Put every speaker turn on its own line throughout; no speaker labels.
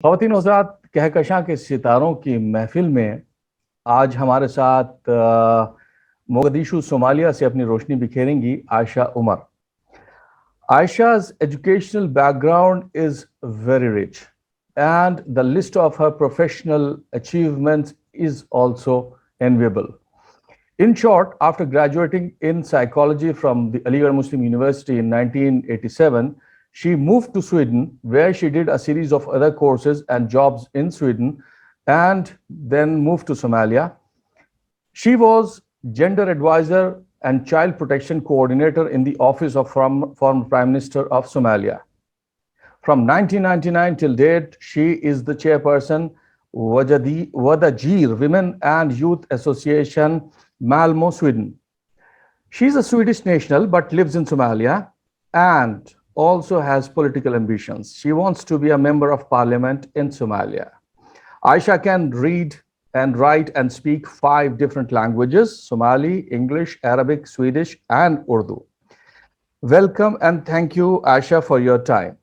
ख़वातीन हज़रात, कहकशां के सितारों की महफिल में आज हमारे साथ मोगदिशु सोमालिया से अपनी रोशनी बिखेरेंगी Ayesha Umar. Aisha's educational background is very rich, and the list of her professional achievements is also enviable. In short, after graduating in psychology from the Aligarh Muslim University in 1987, she moved to Sweden, where she did a series of other courses and jobs in Sweden, and then moved to Somalia. She was gender advisor and child protection coordinator in the office of former Prime Minister of Somalia. From 1999 till date, she is the chairperson Wadajir Women and Youth Association, Malmo, Sweden. She's a Swedish national but lives in Somalia and also has political ambitions. She wants to be a member of parliament in Somalia. Aisha can read and write and speak 5 different languages: Somali, English, Arabic, Swedish, and Urdu. Welcome and thank you, Aisha, for your time.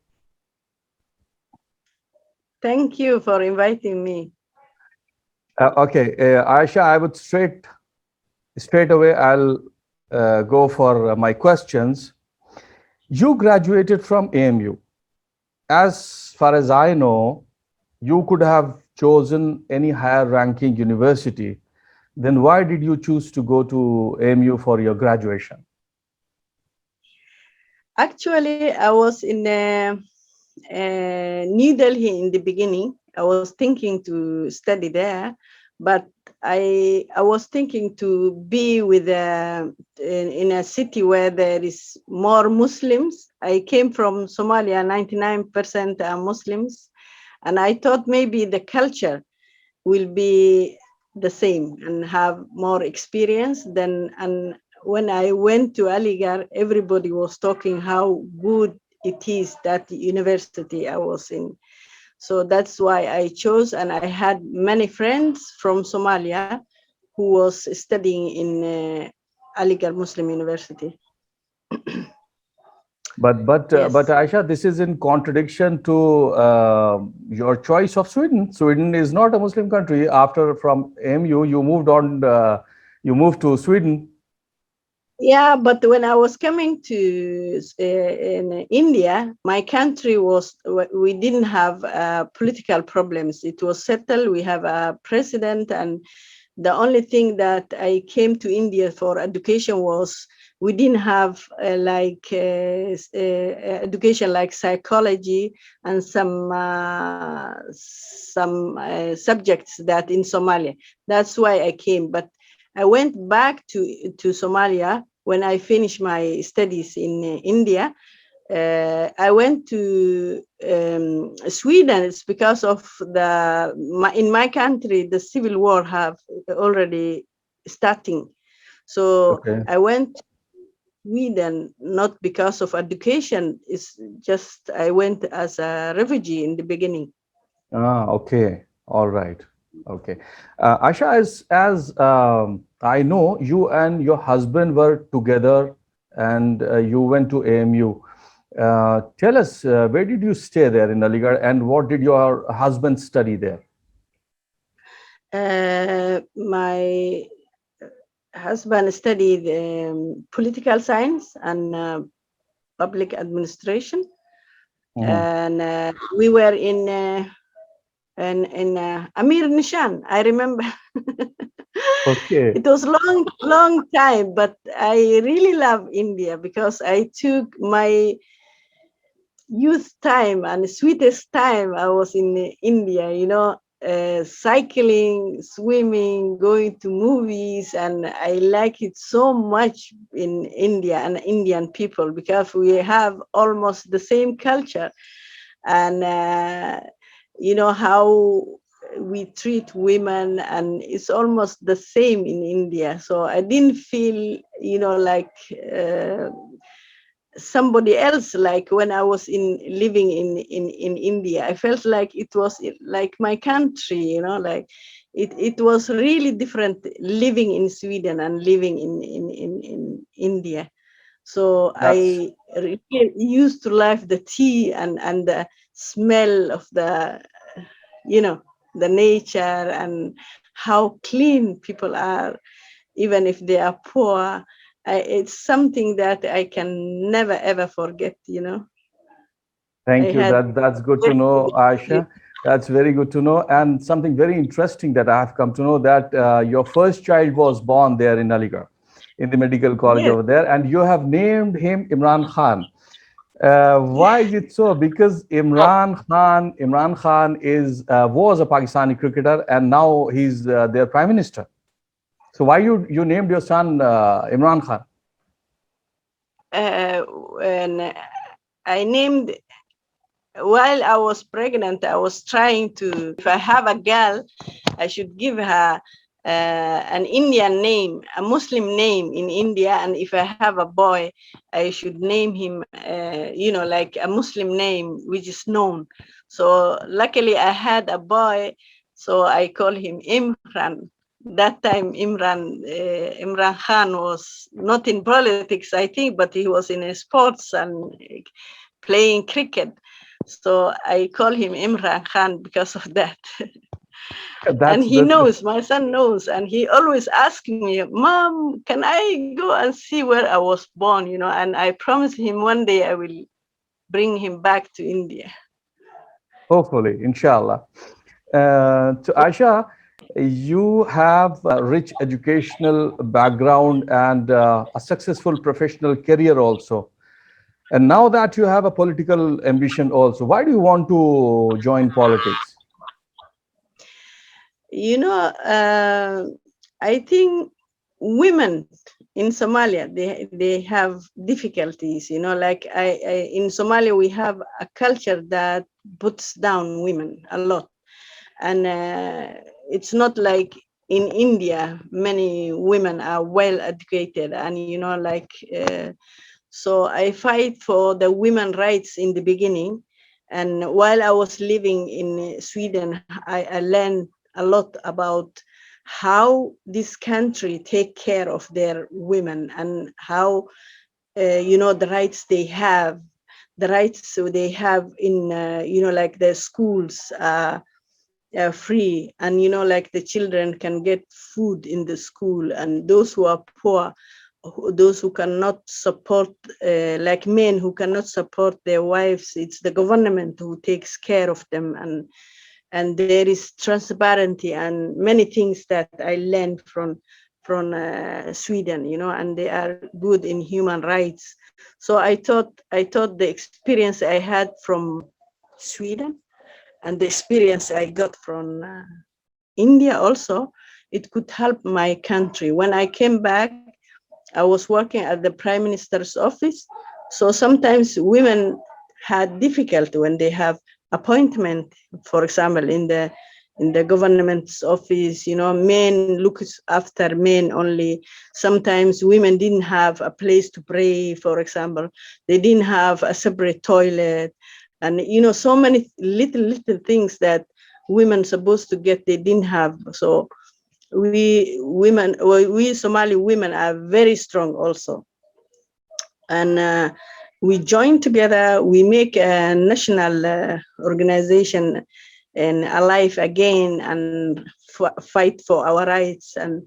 Thank you for inviting me.
Aisha, I would straight away, I'll go for my questions. You graduated from AMU. As far as I know, you could have chosen any higher ranking university. Then why did you choose to go to AMU for your graduation?
Actually, I was in New Delhi in the beginning. I was thinking to study there, but I was thinking to be with in a city where there is more Muslims. I came from Somalia, 99% are Muslims, and I thought maybe the culture will be the same and have more experience than. And when I went to Aligarh, everybody was talking how good it is, that university I was in. So that's why I chose, and I had many friends from Somalia who was studying in Aligarh Muslim University.
But
Yes.
Aisha, this is in contradiction to your choice of Sweden. Sweden is not a Muslim country. After from AMU, you moved on. You moved to Sweden.
Yeah, but when I was coming to in India, my country was, we didn't have political problems. It was settled. We have a president, and the only thing that I came to India for education was we didn't have education like psychology and some subjects that in Somalia. That's why I came. But I went back to Somalia when I finished my studies in India. I went to Sweden. It's because of in my country the civil war have already starting. So
Okay.
I went to Sweden not because of education. It's just I went as a refugee in the beginning.
Okay. All right. Okay. Aisha, as I know, you and your husband were together, and you went to AMU. Tell us, where did you stay there in Aligarh, and what did your husband study there?
My husband studied political science and public administration,
Mhm.
and we were in Amir Nishan. I remember.
Okay.
It was long time, but I really love India because I took my youth time and sweetest time. I was in India, cycling, swimming, going to movies, and I like it so much in India and Indian people because we have almost the same culture, and how we treat women, and it's almost the same in India. So I didn't feel like somebody else. Like when I was in living in India, I felt like it was like my country, like it was really different living in Sweden and living in India. So
That's
I really used to love the tea and the smell of the you know, the nature and how clean people are, even if they are poor. It's something that I can never ever forget, you know. I
Thank you.
had
That's good to
very
know,
good
Aisha.
experience.
That's very good to know. And something very interesting that I have come to know that your first child was born there in Aligarh, in the medical college
Yes,
over there, and you have named him Imran Khan. Why is it so? Because Imran Khan is was a Pakistani cricketer, and now he's their prime minister. So why you named your son Imran Khan?
when I named, while I was pregnant, I was trying to, if I have a girl, I should give her an Indian name, a Muslim name in India. And if I have a boy, I should name him, you know, like a Muslim name, which is known. So luckily I had a boy, so I call him Imran. That time Imran Khan was not in politics, I think, but he was in sports and playing cricket. So I call him Imran Khan because of that. And
That's
he
that.
knows, my son knows, and he always asks me, Mom, can I go and see where I was born? You know, and I promise him one day I will bring him back to India.
Hopefully, inshallah. To Aisha, you have a rich educational background and a successful professional career also. And now that you have a political ambition also, why do you want to join politics?
You know, I think women in Somalia, they have difficulties, you know, like in Somalia, we have a culture that puts down women a lot. And it's not like in India, many women are well educated, and you know, like so I fight for the women rights in the beginning. And while I was living in Sweden, I learned a lot about how this country take care of their women, and how you know, the rights they have, the rights so they have in you know, like the schools free, and you know, like the children can get food in the school, and those who are poor, those who cannot support, like men who cannot support their wives, it's the government who takes care of them. And there is transparency and many things that I learned from Sweden, you know, and they are good in human rights. So I thought the experience I had from Sweden and the experience I got from India also, it could help my country. When I came back, I was working at the Prime Minister's office. So sometimes women had difficulty when they have appointment, for example, in the government's office, you know, men looks after men only. Sometimes women didn't have a place to pray, for example. They didn't have a separate toilet. And, you know, so many little things that women supposed to get, they didn't have. So we Somali women are very strong also. And we join together, we make a national organization and alive again, and fight for our rights. And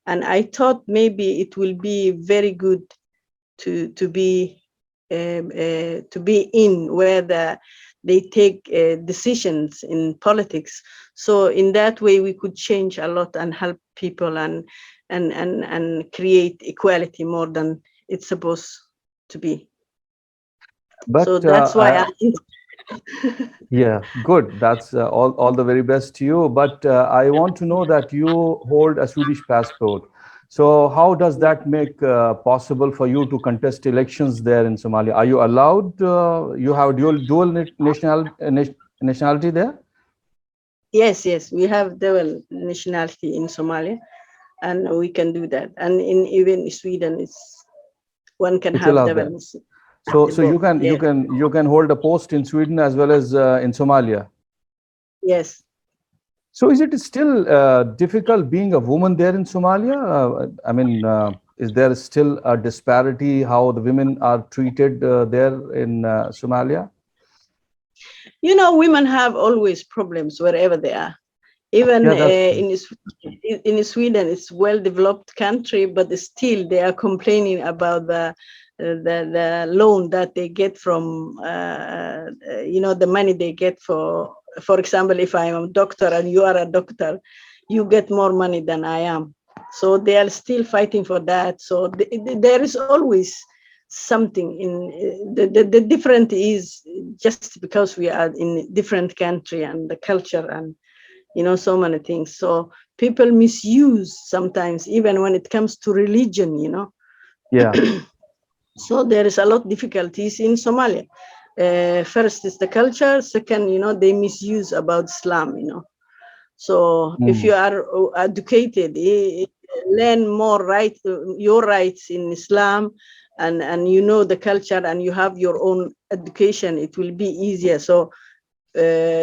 I thought maybe it will be very good to be in where they take decisions in politics. So in that way, we could change a lot and help people, and create equality more than it's supposed to be. So
But
that's why I
yeah, good. That's all the very best to you. But I want to know that you hold a Swedish passport. So how does that make possible for you to contest elections there in Somalia? Are you allowed? You have nationality there?
yes, we have dual nationality in Somalia, and we can do that. And in even Sweden, it's one can
It's
have
allowed
double
there.
nationality
So you
both.
can
Yes,
hold a post in Sweden as well as in Somalia.
yes.
So is it still difficult being a woman there in Somalia? I mean, is there still a disparity how the women are treated there in Somalia?
You know, women have always problems wherever they are. Even
Yeah, that's true.
in Sweden, it's well-developed country, but still they are complaining about the loan that they get from, you know, the money they get for example, if I am a doctor and you are a doctor, you get more money than I am. So they are still fighting for that. So there is always something in the different is just because we are in different country and the culture and, you know, so many things. So people misuse sometimes, even when it comes to religion, you know.
Yeah.
So there is a lot of difficulties in Somalia. First is the culture. Second, you know, they misuse about Islam, you know. So if
Mm.
you are educated, learn more your rights in Islam, and you know the culture, and you have your own education, it will be easier. So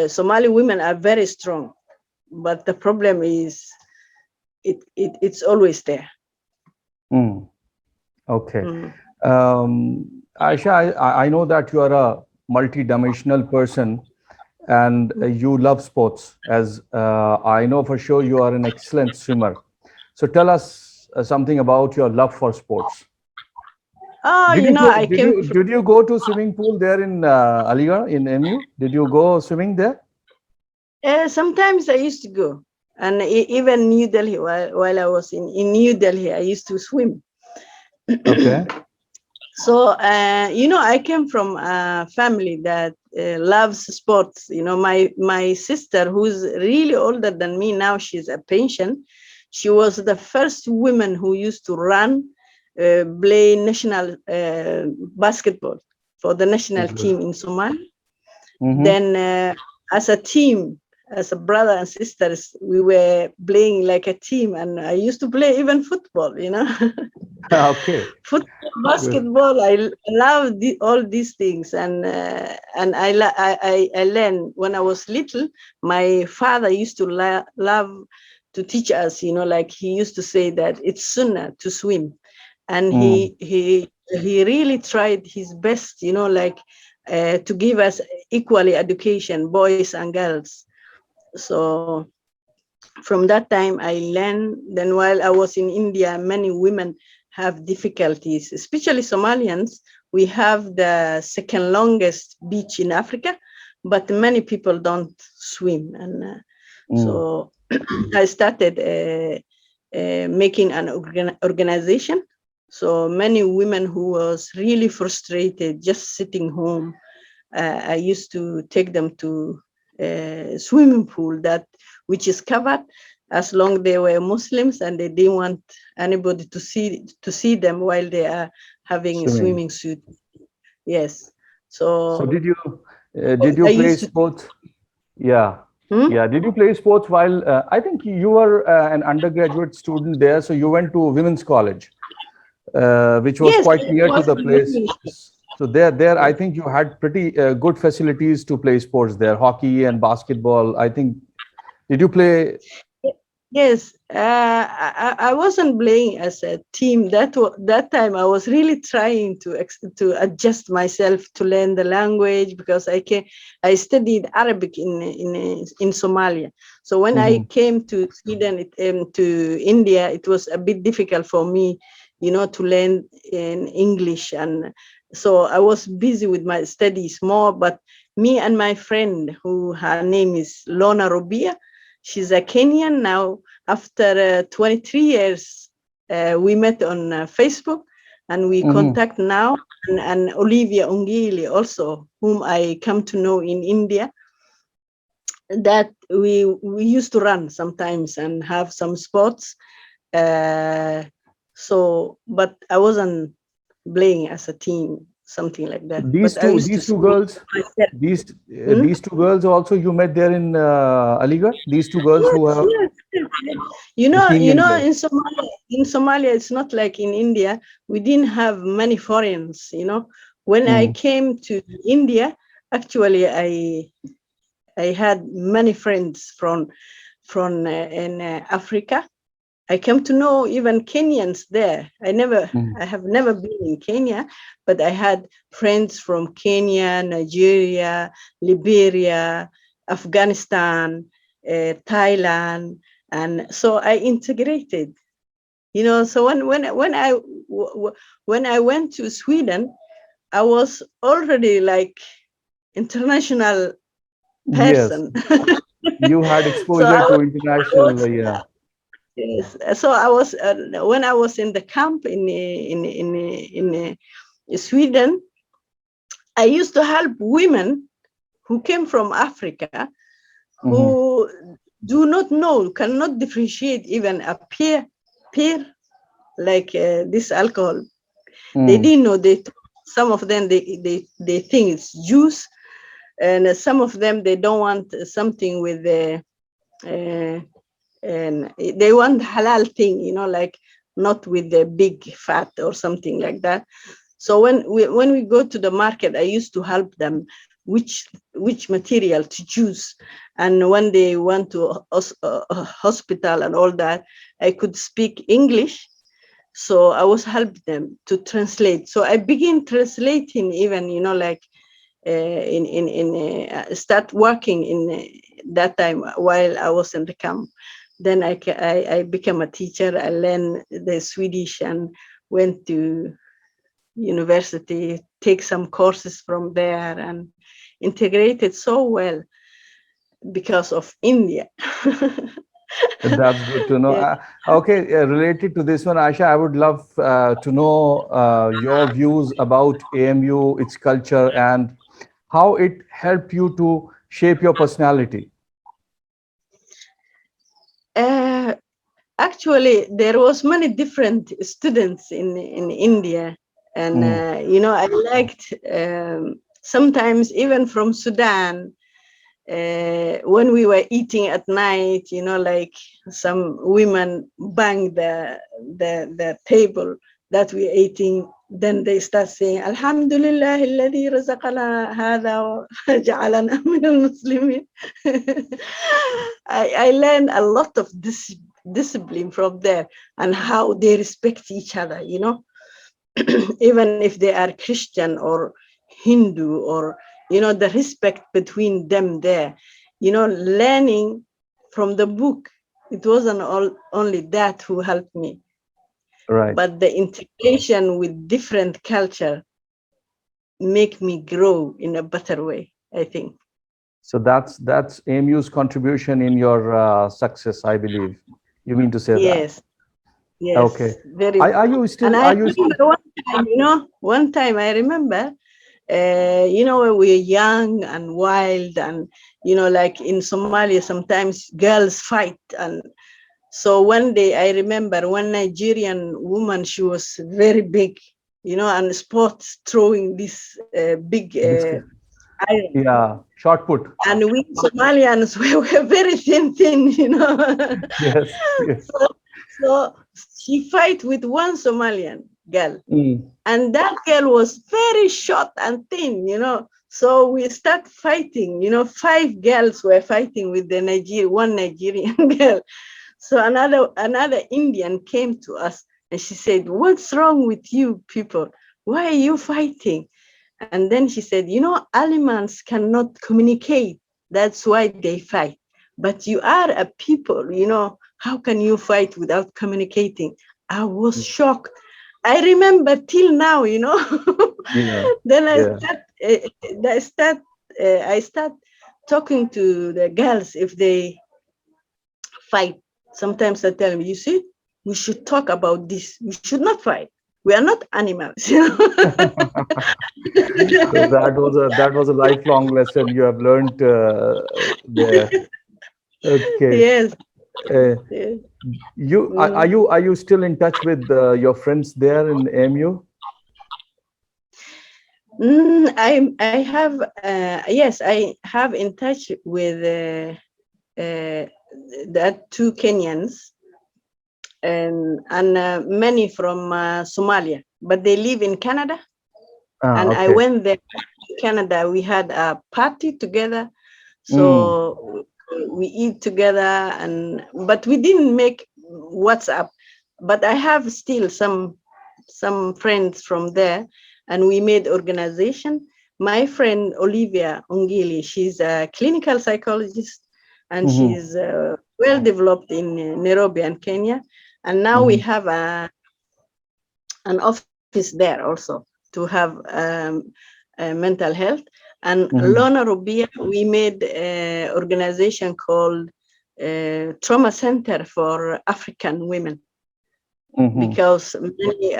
Somali women are very strong, but the problem is it's always there.
Mm. Okay.
Mm.
Aisha, I know that you are a multi-dimensional person and you love sports, as I know for sure you are an excellent swimmer. So tell us something about your love for sports.
Oh,
Did
you
you
know,
go?
I
Did
came
you
from,
did you go to swimming pool there in Aligarh in MU? Did you go swimming there?
sometimes I used to go, and even New Delhi, while I was in New Delhi, I used to swim.
Okay.
So, you know, I came from a family that loves sports. You know, my sister, who's really older than me now, she's a pension. She was the first woman who used to run, play national basketball for the national
Good.
team in Somalia.
Mm-hmm.
Then, as a team, as a brother and sisters, we were playing like a team, and I used to play even football. You know.
Okay.
Football,
Good.
basketball. I love all these things, and I learned when I was little. My father used to love to teach us. You know, like he used to say that it's sunnah to swim, and
Mm.
he really tried his best. You know, like to give us equally education, boys and girls. So from that time I learned. Then while I was in India, many women have difficulties, especially Somalians. We have the second longest beach in Africa, but many people don't swim. And
Mm.
so I started making an organization. So many women who was really frustrated just sitting home, I used to take them to a swimming pool that which is covered, as long they were Muslims and they didn't want anybody to see them while they are having a
Swimming.
swimming suit. Yes.
So
So
did you
I
play
used to.
sports? Yeah.
Hmm?
Yeah. Did you play sports while I think you were an undergraduate student there, so you went to women's college, which was
Yes,
quite
it
near to
was
the
in
place.
English.
So there, I
Yes.
think you had pretty good facilities to play sports there, hockey and basketball. I think. Did you play?
Yes, I wasn't playing as a team. That time I was really trying to adjust myself to learn the language, because I studied Arabic in Somalia. So when I
Mhm.
came to Sweden, to India, it was a bit difficult for me, you know, to learn in English. And so I was busy with my studies more. But me and my friend, who her name is Lona Robia, she's a Kenyan now. After 23 years, we met on Facebook, and we
Mhm.
contact now. And Olivia Ongili also, whom I come to know in India, that we used to run sometimes and have some sports. Uh, so, but I wasn't playing as a team, something like that. But I used to
These two
speak
girls,
myself. Hmm?
these two girls also you met there in Aligarh. These two girls who
Yes,
have
yes, yes.
the
You
Kenyan
know,
girls.
in Somalia, it's not like in India. We didn't have many foreigners. You know, when I
Mm.
came to India, actually, I had many friends from in Africa. I came to know even Kenyans there.
Mm.
I have never been in Kenya, but I had friends from Kenya, Nigeria, Liberia, Afghanistan, Thailand, and so I integrated. So when I went to Sweden, I was already like international
Yes,
person.
you had
So
exposure to international,
was
yeah.
yes. So I was when I was in the camp in Sweden, I used to help women who came from Africa
Hmm.
who do not know, cannot differentiate even a peer like this alcohol. They
Mm.
didn't know. Some of them they think it's juice, and some of them they don't want something with the and they want halal thing, like not with the big fat or something like that. So when we go to the market, I used to help them which material to choose, and when they went to a hospital and all that, I could speak English, so I was helping them to translate. So I began translating even, like start working in that time while I was in the camp. Then I became a teacher. I learned the Swedish and went to university, take some courses from there, and integrated so well because of India.
That's good to know.
Yeah.
Okay, related to this one, Aisha, I would love to know your views about AMU, its culture, and how it helped you to shape your personality.
Uh, Actually, there was many different students in India, and
Mm.
I liked sometimes even from Sudan. When we were eating at night, like some women bang the table that we're eating, then they start saying, Alhamdulillah, alladhi razaqana hada wa ja'alana min al-muslimin. I learned a lot of discipline from there and how they respect each other, even if they are Christian or Hindu, or the respect between them there, learning from the book. It wasn't only that who helped me,
Right.
but the integration with different culture make me grow in a better way, I think.
So that's AMU's contribution in your success, I believe. You mean to say that?
Yes, yes,
Okay.
very much. And I
Are you still?
remember one time I remember, when we're young and wild, and like in Somalia, sometimes girls fight. And so one day I remember one Nigerian woman, she was very big, and sports throwing this big
Disc-
iron.
Yeah, short put.
And we Somalians were very thin,
Yes, yes.
So, so she fight with one Somalian girl,
Mm.
and that girl was very short and thin, So we start fighting, five girls were fighting with one Nigerian girl. So another Indian came to us and she said, "What's wrong with you people? Why are you fighting?" And then she said, "Animals cannot communicate. That's why they fight. But you are a people, how can you fight without communicating?" I was shocked. I remember till now,
Yeah,
Then
yeah.
I start talking to the girls if they fight. Sometimes I tell them, you see, we should talk about this. We should not fight. We are not animals.
So that was a lifelong lesson you have learned there. Okay.
Yes.
Uh,
Yes.
you are
Mm.
you still in touch with your friends there in AMU?
I have yes, I have in touch with that two Kenyans, and many from Somalia, but they live in Canada.
Ah,
And I
okay.
went there to Canada. We had a party together,
Mm.
so we eat together, but we didn't make WhatsApp, but I have still some friends from there, and we made organization. My friend Olivia Ongili, she's a clinical psychologist, and
Mm-hmm.
she's well developed in Nairobi and Kenya. And now we
Mm-hmm.
have an office there also to have mental health. And
Mm-hmm.
Lona Rubia, we made an organization called Trauma Center for African Women,
Mm-hmm.
because many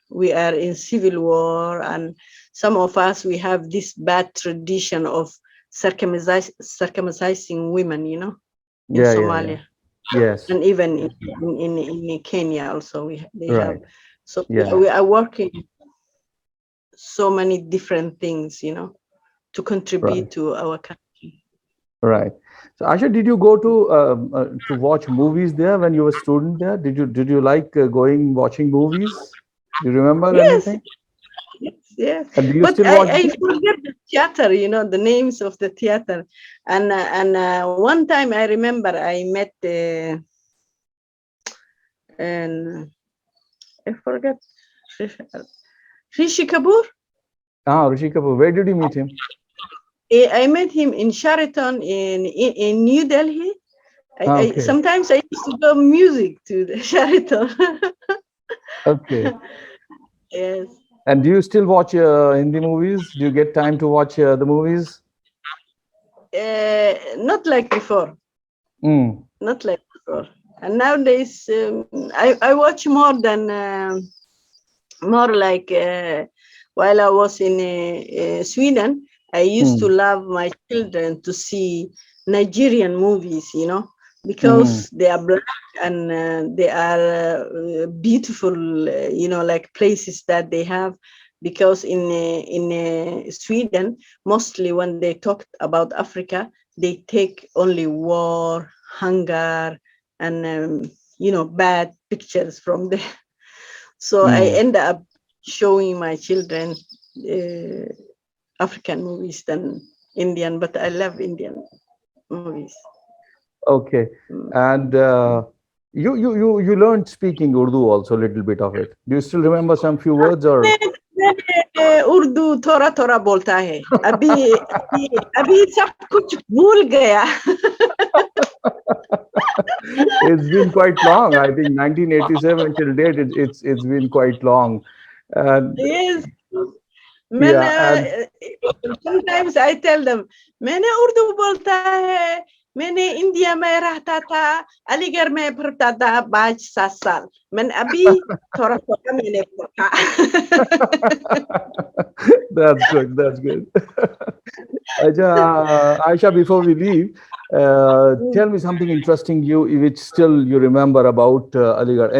we are in civil war, and some of us, we have this bad tradition of circumcising women, in
Yeah, yeah, yeah.
Somalia,
Yes.
and even in Kenya also they have.
Right.
So
Yeah.
we are working so many different things, to
Right.
contribute to our country.
Right. So, Asha, did you go to watch movies there when you were a student there? Did you like going watching movies? Do you remember
Yes,
anything?
yes, yes.
And do you
But
still watch
I
them?
forget the theater, the names of the theater. And one time I remember I met and I forget Rishi Kapoor.
Ah, Rishi Kapoor. Where did you meet him?
I met him in Sheraton in New Delhi.
Ah, okay.
Sometimes I used to go music to the Sheraton.
Okay.
Yes.
And do you still watch Hindi movies? Do you get time to watch the movies?
Not like before.
Mm.
Not like before. And nowadays, I watch more like while I was in Sweden, I used to
Mm.
love my children to see Nigerian movies,
Mm-hmm.
because they are black, and they are beautiful, like places that they have. Because in Sweden, mostly when they talk about Africa, they take only war, hunger, and bad pictures from there. So I
Mm.
end up showing my children uh, African movies than Indian, but I love Indian movies.
Okay.
Mm.
And you learned speaking Urdu also a little bit of it. Do you still remember some few words or?
मैंने उर्दू थोड़ा थोड़ा बोलता है अभी अभी अभी सब कुछ भूल गया.
It's been quite long. I think 1987 till date, it's been quite long. And
Yes.
yeah, and
मैंने sometimes I tell them मैंने उर्दू बोलता है, मैंने इंडिया में रहता था, अलीगढ़ में पढ़ता था 5-7 साल, मैंने अभी थोड़ा थोड़ा मैंने पढ़ा.
that's good. That's good. Aisha, before we leave, tell me something interesting which still you remember about Aligarh.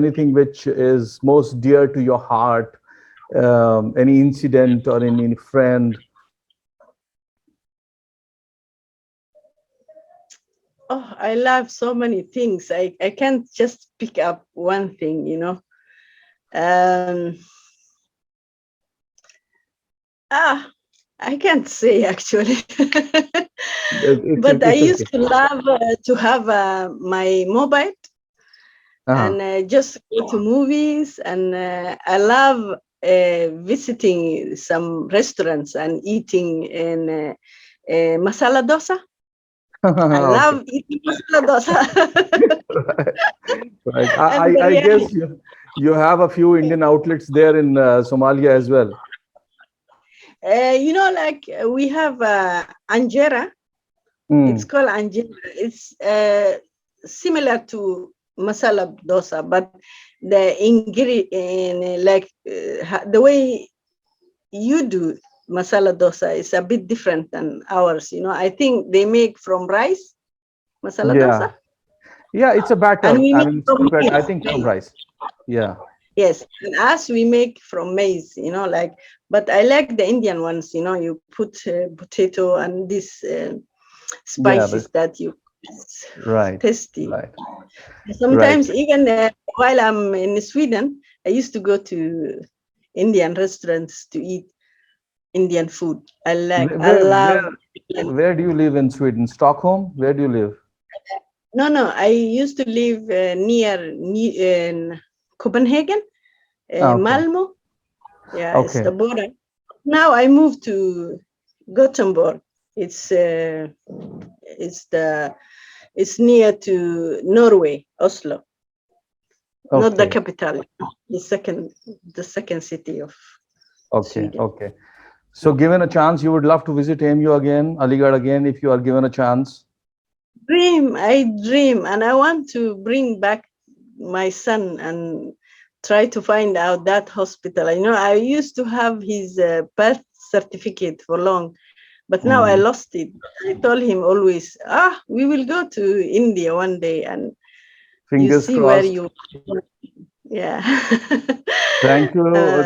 Anything which is most dear to your heart, any incident or any friend.
Oh, I love so many things. I can't just pick up one thing, Um, I can't say actually.
It's
But I
it's
used
okay.
to love to have my mobile
Uh-huh.
and just go to movies. And I love visiting some restaurants and eating in masala dosa. I
Okay.
love eating masala dosa.
Right. Right.
And
I
biryani.
guess you have a few Indian outlets there in Somalia as well.
Like we have anjera. It's
Mm.
called anjera. It's similar to masala dosa, but the ingredient, like the way you do masala dosa is a bit different than ours. I think they make from rice, masala
Yeah.
dosa,
Yeah, it's a
and
batter.
we
I
make
mean, it's
from
prepared, I
maize.
think, from rice. Yeah.
Yes, and us we make from maize. Like, but I like the Indian ones. You put potato and these
Yeah, but
spices that you. It's
right.
tasty.
Right. Right.
Sometimes even while I'm in Sweden, I used to go to Indian restaurants to eat Indian food. I
Where,
I
where, where
love Indian.
where do you live in Sweden? Stockholm? Where do you live?
No. I used to live near Copenhagen,
Okay.
Malmo. Yeah, it's
Okay.
the border. Now I moved to Gothenburg. It's it's near to Norway, Oslo, not the
Okay.
capital. The second city of
Okay.
Sweden.
Okay. So, given a chance, you would love to visit AMU again, Aligarh again, if you are given a chance.
I dream, and I want to bring back my son and try to find out that hospital. I used to have his birth certificate for long, but now I
Hmm.
lost it. I told him always, we will go to India one day, and you
Fingers
see where
crossed.
you, yeah.
Thank you,
uh,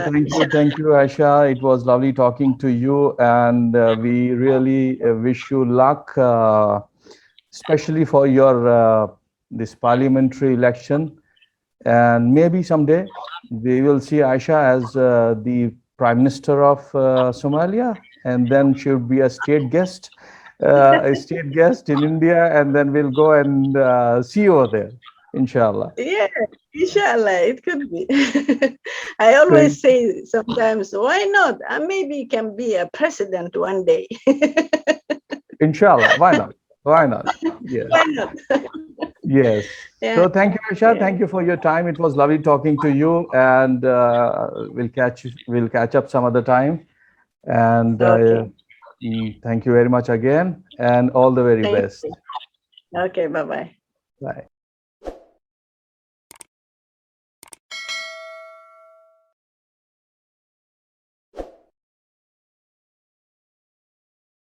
thank you, Aisha. It was lovely talking to you, and we really wish you luck, especially for your this parliamentary election. And maybe someday we will see Aisha as the Prime Minister of Somalia, and then she would be a state guest in India, and then we'll go and see you over there, inshallah.
yeah, inshallah, it could be. I always
Thank,
say sometimes, why not? Maybe he can be a president one day.
inshallah. Why not? Why not? Yes.
Why not?
Yes.
Yeah,
So thank you, Aisha.
yeah.
Thank you for your time. It was lovely talking to you, and we'll catch up some other time. And
Okay.
thank you very much again, and all the very
Thank
best.
you. Okay, bye bye.
Bye.